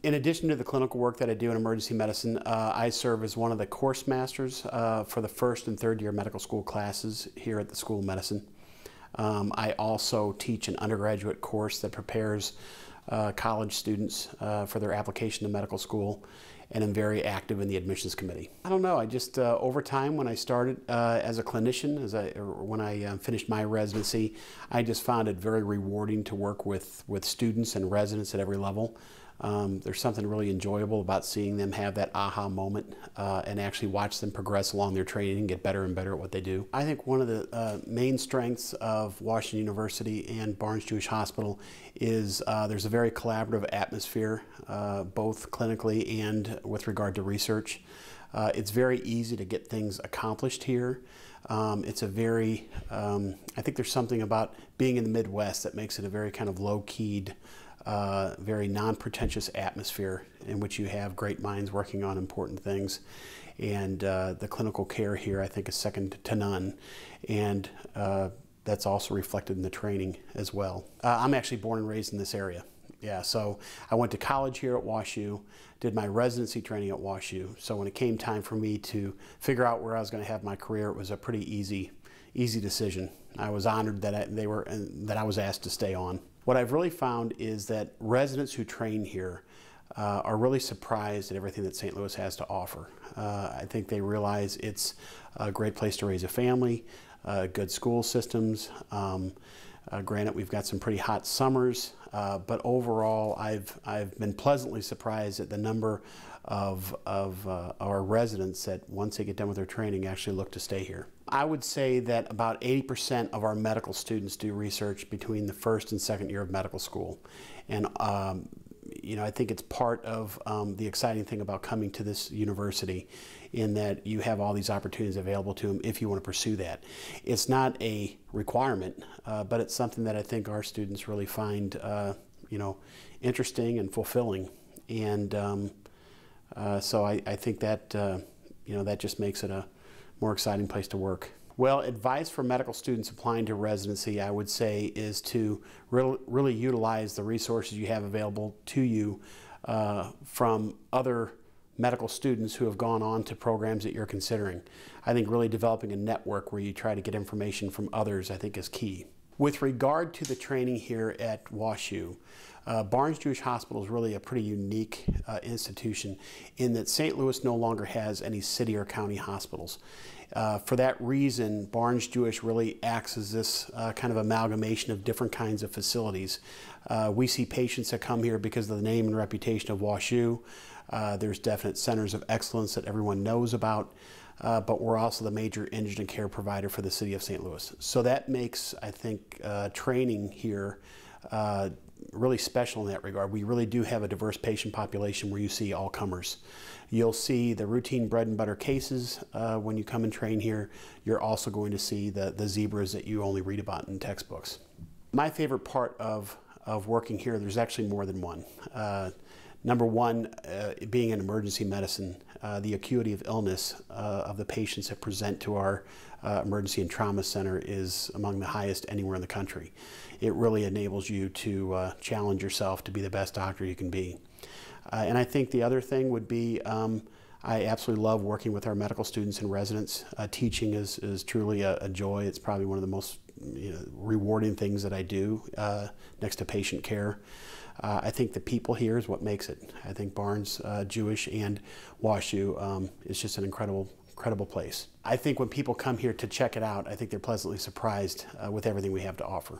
In addition to the clinical work that I do in emergency medicine, I serve as one of the course masters for the first and third year medical school classes here at the School of Medicine. I also teach an undergraduate course that prepares college students for their application to medical school, and I'm very active in the admissions committee. I don't know, I just over time when I started as a clinician, when I finished my residency, I just found it very rewarding to work with students and residents at every level. There's something really enjoyable about seeing them have that aha moment and actually watch them progress along their training and get better and better at what they do. I think one of the main strengths of Washington University and Barnes-Jewish Hospital is there's a very collaborative atmosphere, both clinically and with regard to research. It's very easy to get things accomplished here. It's a very, I think there's something about being in the Midwest that makes it a very kind of low-keyed, very non-pretentious atmosphere in which you have great minds working on important things. And the clinical care here, I think, is second to none. And that's also reflected in the training as well. I'm actually born and raised in this area. Yeah, so I went to college here at WashU, did my residency training at WashU. So when it came time for me to figure out where I was going to have my career, it was a pretty easy decision. I was honored that I was asked to stay on. What I've really found is that residents who train here are really surprised at everything that St. Louis has to offer. I think they realize it's a great place to raise a family, good school systems. Granted, we've got some pretty hot summers, but overall, I've been pleasantly surprised at the number of our residents that once they get done with their training actually look to stay here. I would say that about 80% of our medical students do research between the first and second year of medical school. And you know, I think it's part of the exciting thing about coming to this university, in that you have all these opportunities available to them if you want to pursue that. It's not a requirement, but it's something that I think our students really find you know, interesting and fulfilling. And so I think that you know, that just makes it a more exciting place to work. Well, advice for medical students applying to residency, I would say, is to really utilize the resources you have available to you from other medical students who have gone on to programs that you're considering. I think really developing a network where you try to get information from others, I think, is key. With regard to the training here at WashU, Barnes-Jewish Hospital is really a pretty unique institution in that St. Louis no longer has any city or county hospitals. For that reason, Barnes-Jewish really acts as this kind of amalgamation of different kinds of facilities. We see patients that come here because of the name and reputation of WashU. There's definite centers of excellence that everyone knows about, but we're also the major indigent care provider for the city of St. Louis. So that makes, I think, training here really special in that regard. We really do have a diverse patient population where you see all comers. You'll see the routine bread and butter cases when you come and train here. You're also going to see the zebras that you only read about in textbooks. My favorite part of working here, there's actually more than one. Number one, being in emergency medicine, the acuity of illness of the patients that present to our emergency and trauma center is among the highest anywhere in the country. It really enables you to challenge yourself to be the best doctor you can be. And I think the other thing would be, I absolutely love working with our medical students and residents. Teaching is truly a joy. It's probably one of the most rewarding things that I do next to patient care. I think the people here is what makes it. I think Barnes Jewish and WashU is just an incredible place. I think when people come here to check it out, I think they're pleasantly surprised with everything we have to offer.